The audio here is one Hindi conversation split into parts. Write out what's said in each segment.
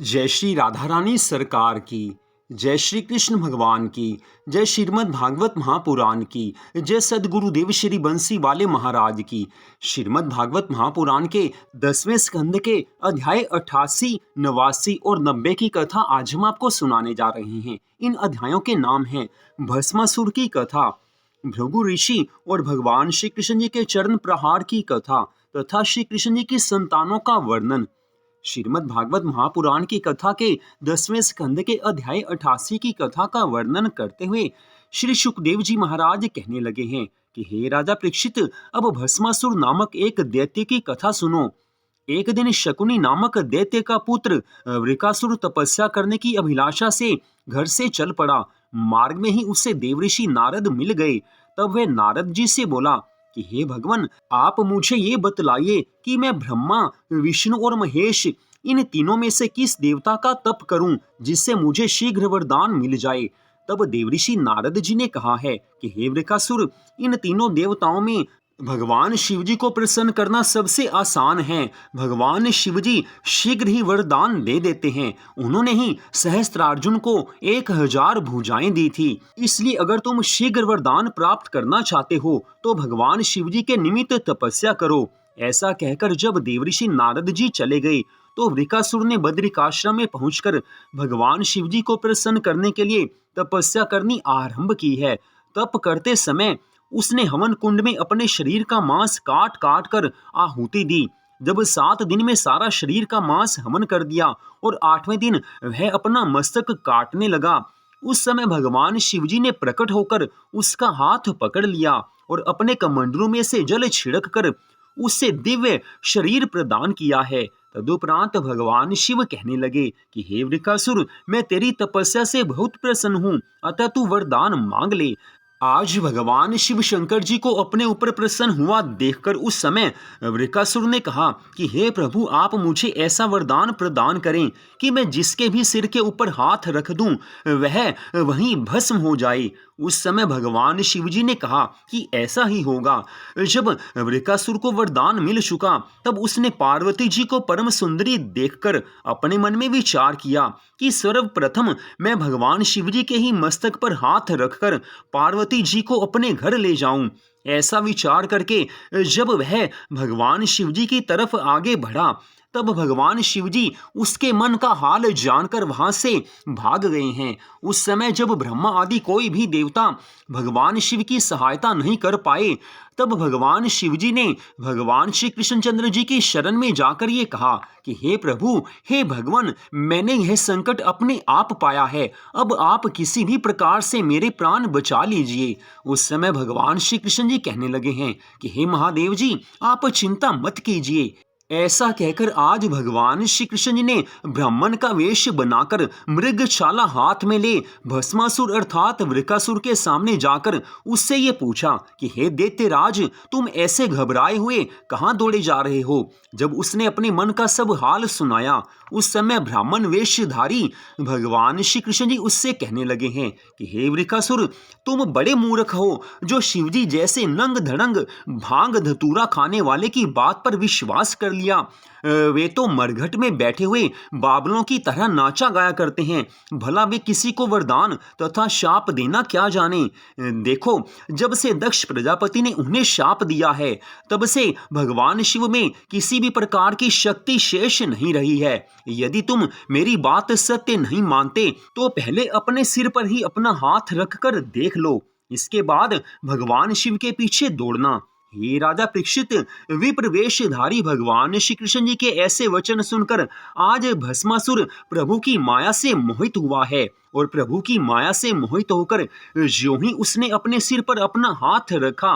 जय श्री राधा रानी सरकार की। जय श्री कृष्ण भगवान की। जय श्रीमद् भागवत महापुराण की। जय सदगुरुदेव श्री बंसी वाले महाराज की। श्रीमद् भागवत महापुराण के 10वें स्कंद के अध्याय 88, 89 और 90 की कथा आज हम आपको सुनाने जा रहे हैं। इन अध्यायों के नाम हैं भस्मासुर की कथा, भृगु ऋषि और भगवान श्री कृष्ण जी के चरण प्रहार की कथा तथा श्री कृष्ण जी की संतानों का वर्णन। श्रीमद् भागवत महापुराण की कथा के 10वें स्कंद के अध्याय 88 की कथा का वर्णन करते हुए श्री सुखदेव जी महाराज कहने लगे हैं कि हे राजा परीक्षित, अब भस्मासुर नामक एक दैत्य की कथा सुनो। एक दिन शकुनी नामक दैत्य का पुत्र वृकासुर तपस्या करने की अभिलाषा से घर से चल पड़ा। मार्ग में ही उसे देवऋषि नारद मिल गए। तब वह नारद जी से बोला कि हे भगवान, आप मुझे ये बतलाइए कि मैं ब्रह्मा, विष्णु और महेश इन तीनों में से किस देवता का तप करूं जिससे मुझे शीघ्र वरदान मिल जाए। तब देवऋषि नारद जी ने कहा है कि हे वृकासुर, इन तीनों देवताओं में भगवान शिव जी को प्रसन्न करना सबसे आसान है। भगवान शिव जी शीघ्र ही वरदान दे देते हैं। उन्होंने ही सहस्त्रार्जुन को 1000 भुजाएं दी थी। इसलिए अगर तुम शीघ्र वरदान प्राप्त करना चाहते हो तो भगवान शिव जी के निमित्त तपस्या करो। ऐसा कहकर जब देवऋषि नारद जी चले गए तो वृकासुर ने बद्रिकाश्रम में पहुंचकर भगवान शिव जी को प्रसन्न करने के लिए तपस्या करनी आरंभ की है। तप करते समय उसने हवन कुंड में अपने शरीर का मांस काट काट कर आहुति दी। जब 7 दिन में सारा शरीर का मांस हवन कर दिया और 8वें दिन वह अपना मस्तक काटने लगा, उस समय भगवान शिवजी ने प्रकट होकर उसका हाथ पकड़ लिया और अपने कमंडलों में से जल छिड़क कर उससे दिव्य शरीर प्रदान किया है। तदुपरांत भगवान शिव कहने लगे कि हे वृकासुर, मैं तेरी तपस्या से बहुत प्रसन्न हूँ, अतः तू वरदान मांग ले। आज भगवान शिव शंकर जी को अपने ऊपर प्रसन्न हुआ देखकर उस समय वृकासुर ने कहा कि हे प्रभु, आप मुझे ऐसा वरदान प्रदान करें कि मैं जिसके भी सिर के ऊपर हाथ रख दूं वह वहीं भस्म हो जाए। उस समय भगवान शिव जी ने कहा कि ऐसा ही होगा। जब वृकासुर को वरदान मिल चुका तब उसने पार्वती जी को परम सुंदरी देखकर अपने मन में विचार किया कि सर्वप्रथम मैं भगवान शिव जी के ही मस्तक पर हाथ रखकर पार्वती जी को अपने घर ले जाऊं। ऐसा विचार करके जब वह भगवान शिव जी की तरफ आगे बढ़ा तब भगवान शिवजी उसके मन का हाल जानकर वहां से भाग गए हैं। उस समय जब ब्रह्मा आदि कोई भी देवता भगवान शिव की सहायता नहीं कर पाए तब भगवान शिवजी ने भगवान श्री कृष्णचंद्र जी की शरण में जाकर ये कहा कि हे प्रभु, हे भगवान, मैंने यह संकट अपने आप पाया है, अब आप किसी भी प्रकार से मेरे प्राण बचा लीजिए। उस समय भगवान श्री कृष्ण जी कहने लगे हैं कि हे महादेव जी, आप चिंता मत कीजिए। ऐसा कहकर आज भगवान श्री कृष्ण जी ने ब्राह्मण का वेश बनाकर मृगछाला हाथ में ले भस्मासुर अर्थात वृकासुर के सामने जाकर उससे ये पूछा कि हे दैत्यराज, तुम ऐसे घबराए हुए कहाँ दौड़े जा रहे हो। जब उसने अपने मन का सब हाल सुनाया उस समय ब्राह्मण वेशधारी भगवान श्री कृष्ण जी उससे कहने लगे हैं कि हे वृकासुर, तुम बड़े मूर्ख हो जो शिवजी जैसे नंग धड़ंग भांग धतूरा खाने वाले की बात पर विश्वास कर लिया। वे तो मरघट में बैठे हुए बाबलों की तरह नाचा गाया करते हैं। भला वे किसी को वरदान तथा शाप देना क्या जाने। देखो, जब से दक्ष प्रजापति ने उन्हें शाप दिया है तब से भगवान शिव में किसी भी प्रकार की शक्ति शेष नहीं रही है। यदि तुम मेरी बात सत्य नहीं मानते तो पहले अपने सिर पर ही अपना हाथ रखकर देख लो, इसके बाद भगवान शिव के पीछे दौड़ना। हे राजा परीक्षित, विप्र वेशधारी भगवान श्री कृष्ण जी के ऐसे वचन सुनकर आज भस्मासुर प्रभु की माया से मोहित हुआ है और प्रभु की माया से मोहित होकर ज्यों ही उसने अपने सिर पर अपना हाथ रखा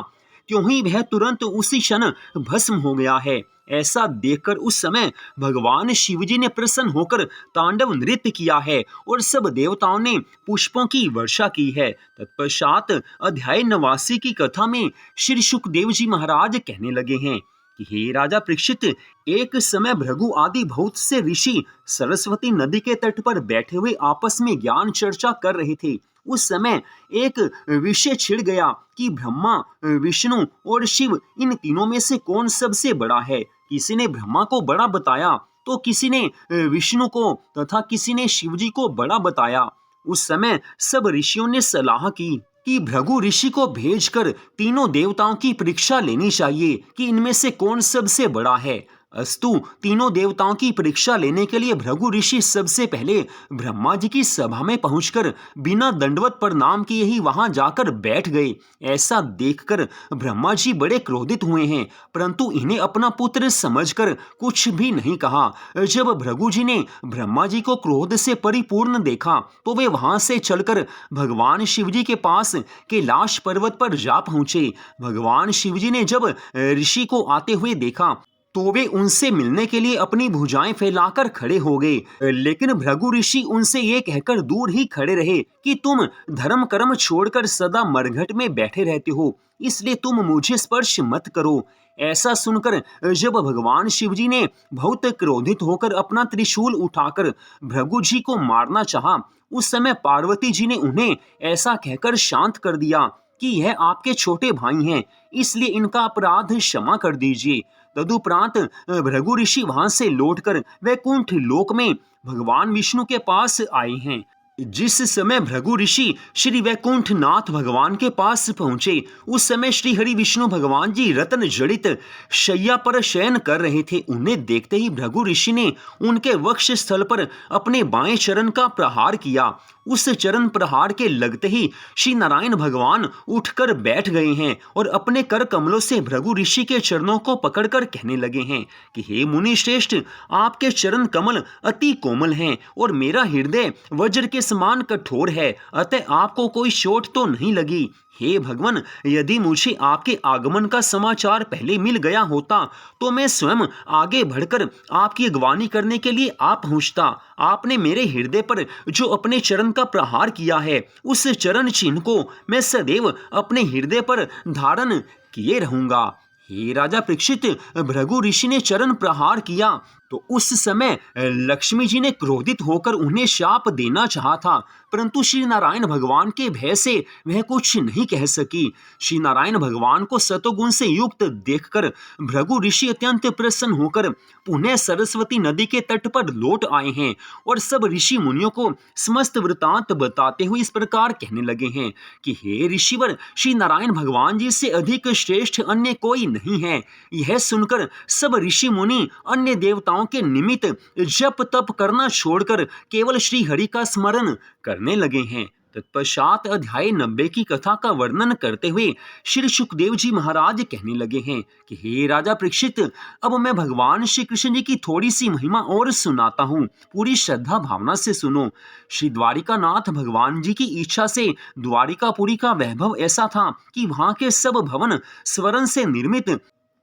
त्यों ही वह तुरंत उसी क्षण भस्म हो गया है। ऐसा देखकर उस समय भगवान शिवजी ने प्रसन्न होकर तांडव नृत्य किया है और सब देवताओं ने पुष्पों की वर्षा की है। तत्पश्चात अध्याय 89 की कथा में श्री सुखदेव जी महाराज कहने लगे हैं कि हे राजा परीक्षित, एक समय भृगु आदि बहुत से ऋषि सरस्वती नदी के तट पर बैठे हुए आपस में ज्ञान चर्चा कर रहे थे। उस समय एक विषय छिड़ गया कि ब्रह्मा, विष्णु और शिव इन तीनों में से कौन सबसे बड़ा है। किसी ने ब्रह्मा को बड़ा बताया तो किसी ने विष्णु को तथा किसी ने शिव जी को बड़ा बताया। उस समय सब ऋषियों ने सलाह की कि भृगु ऋषि को भेजकर तीनों देवताओं की परीक्षा लेनी चाहिए कि इनमें से कौन सबसे बड़ा है। अस्तु, तीनों देवताओं की परीक्षा लेने के लिए भृगु ऋषि सबसे पहले ब्रह्मा जी की सभा में पहुंचकर बिना दंडवत प्रणाम किए ही वहां जाकर बैठ गए। ऐसा देखकर ब्रह्मा जी बड़े क्रोधित हुए हैं, परंतु इन्हें अपना पुत्र समझकर कुछ भी नहीं कहा। जब भृगु जी ने ब्रह्मा जी को क्रोध से परिपूर्ण देखा तो वे वहां से चलकर भगवान शिव जी के पास कैलाश पर्वत पर जा पहुंचे। भगवान शिव जी ने जब ऋषि को आते हुए देखा तो वे उनसे मिलने के लिए अपनी भुजाएं फैलाकर खड़े हो गए, लेकिन भृगु ऋषि उनसे ये कहकर दूर ही खड़े रहे कि तुम धर्म कर्म छोड़कर सदा मरघट में बैठे रहते हो, इसलिए तुम मुझे स्पर्श मत करो। ऐसा सुनकर जब भगवान शिव जी ने बहुत क्रोधित होकर अपना त्रिशूल उठाकर भृगु जी को मारना चाहा, उस समय पार्वती जी ने उन्हें ऐसा कहकर शांत कर दिया कि यह आपके छोटे भाई हैं, इसलिए इनका अपराध क्षमा कर दीजिए। तदुपरांत भृगु ऋषि वहां से लौटकर वैकुंठ लोक में भगवान विष्णु के पास आए हैं। जिस समय भृगु ऋषि श्री वैकुंठ नाथ भगवान के पास पहुंचे, उस समय श्री हरि विष्णु भगवान जी रत्न जड़ित शैया पर शयन कर रहे थे। उन्हें देखते ही भृगु ऋषि ने उनके वक्ष स्थल पर अपने बाएं चरण का प्रहार किया। उस चरण प्रहार के लगते ही श्री नारायण भगवान उठकर बैठ गए हैं और अपने कर कमलों से भृगु ऋषि के चरणों को पकड़कर कहने लगे हैं कि हे मुनि श्रेष्ठ, आपके चरण कमल अति कोमल हैं और मेरा हृदय वज्र के समान कठोर है, अतः आपको कोई चोट तो नहीं लगी। हे भगवान, यदि मुझे आपके आगमन का समाचार पहले मिल गया होता तो मैं स्वयं आगे बढ़कर आपकी अगवानी करने के लिए आ पहुंचता। आपने मेरे हृदय पर जो अपने चरण का प्रहार किया है, उस चरण चिन्ह को मैं सदैव अपने हृदय पर धारण किए रहूंगा। हे राजा परीक्षित, भृगु ऋषि ने चरण प्रहार किया तो उस समय लक्ष्मी जी ने क्रोधित होकर उन्हें शाप देना चाहा था, परंतु श्री नारायण भगवान के भय से वह कुछ नहीं कह सकी। श्री नारायण भगवान को सतोगुण से युक्त देखकर भृगु ऋषि अत्यंत प्रसन्न होकर पुनः सरस्वती नदी के तट पर लौट आए हैं और सब ऋषि मुनियों को समस्त वृतांत बताते हुए इस प्रकार कहने लगे हैं कि हे ऋषिवर, श्री नारायण भगवान जी से अधिक श्रेष्ठ अन्य कोई नहीं है। यह सुनकर सब ऋषि मुनि अन्य देवताओं के निमित्त जप तप करना छोड़कर केवल श्री हरि का स्मरण करने लगे हैं। तत्पश्चात अध्याय 90 की कथा का वर्णन करते हुए श्री सुखदेव जी महाराज कहने लगे हैं कि हे राजा परीक्षित, अब मैं भगवान श्री कृष्ण जी की थोड़ी सी महिमा और सुनाता हूँ, पूरी श्रद्धा भावना से सुनो। श्री द्वारिका नाथ भगवान जी की इच्छा से द्वारिकापुरी का वैभव ऐसा था कि वहां के सब भवन स्वर्ण से निर्मित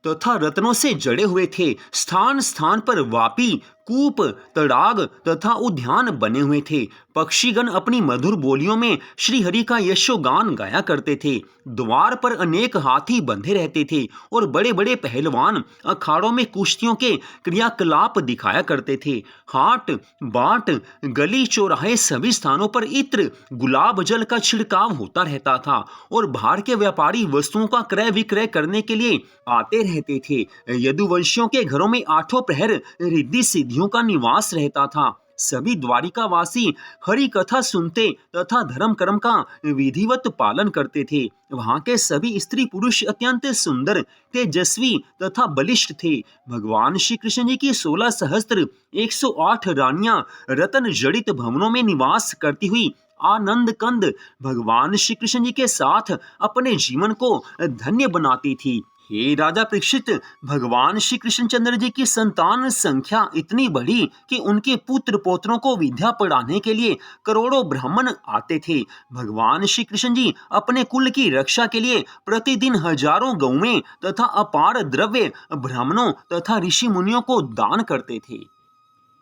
तथा रत्नों से जड़े हुए थे। स्थान स्थान पर वापी, कूप, तड़ाग तथा उद्यान बने हुए थे। पक्षीगण अपनी मधुर बोलियों में श्री हरि का यशोगान गाया करते थे। द्वार पर अनेक हाथी बंधे रहते थे और बड़े बड़े पहलवान अखाड़ों में कुश्तियों के क्रियाकलाप दिखाया करते थे। हाट बाट, गली चौराहे सभी स्थानों पर इत्र गुलाब जल का छिड़काव होता रहता था और बाहर के व्यापारी वस्तुओं का क्रय विक्रय करने के लिए आते रहते थे। यदुवंशियों के घरों में आठों प्रहर रिद्धि सिद्धियों का निवास रहता था। सभी द्वारिकावासी हरि कथा सुनते तथा धर्म कर्म का विधिवत पालन करते थे। वहां के सभी स्त्री पुरुष अत्यंत सुंदर, तेजस्वी तथा बलिष्ठ थे। भगवान श्री कृष्ण जी की 16 सहस्त्र 108 रानियां रतन जड़ित भवनों में निवास करती हुई आनंद कंद भगवान श्री कृष्ण जी के साथ अपने जीवन को धन्य बनाती थी। हे राजा परीक्षित, भगवान श्री कृष्णचंद्र जी की संतान संख्या इतनी बढ़ी कि उनके पुत्र पौत्रों को विद्या पढ़ाने के लिए करोड़ों ब्राह्मण आते थे। भगवान श्री कृष्ण जी अपने कुल की रक्षा के लिए प्रतिदिन हजारों गौएं तथा अपार द्रव्य ब्राह्मणों तथा ऋषि मुनियों को दान करते थे।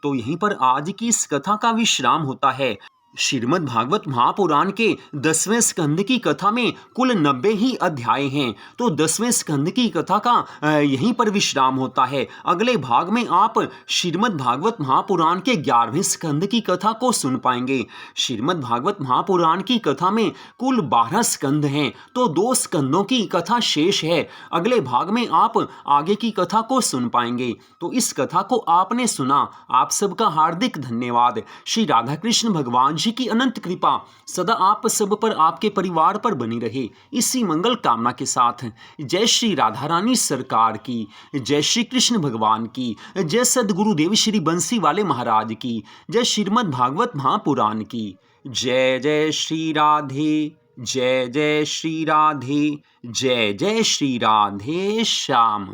तो यहीं पर आज की इस कथा का विश्राम होता है। श्रीमद् भागवत महापुराण के 10वें स्कंद की कथा में कुल 90 ही अध्याय हैं। तो 10वें स्कंद की कथा का यहीं पर विश्राम होता है। अगले भाग में आप श्रीमद् भागवत महापुराण के 11वें स्कंद की कथा को सुन पाएंगे। श्रीमद् भागवत महापुराण की कथा में कुल 12 स्कंद हैं, तो 2 स्कंदों की कथा शेष है। अगले भाग में आप आगे की कथा को सुन पाएंगे। तो इस कथा को आपने सुना, आप सबका हार्दिक धन्यवाद। श्री राधा कृष्ण भगवान जी की अनंत कृपा सदा आप सब पर, आपके परिवार पर बनी रहे, इसी मंगल कामना के साथ जय श्री राधा रानी सरकार की, जय श्री कृष्ण भगवान की, जय सदगुरुदेव श्री बंसी वाले महाराज की, जय श्रीमद् भागवत महापुराण की। जय जय श्री राधे, जय जय श्री राधे, जय जय श्री राधे श्याम।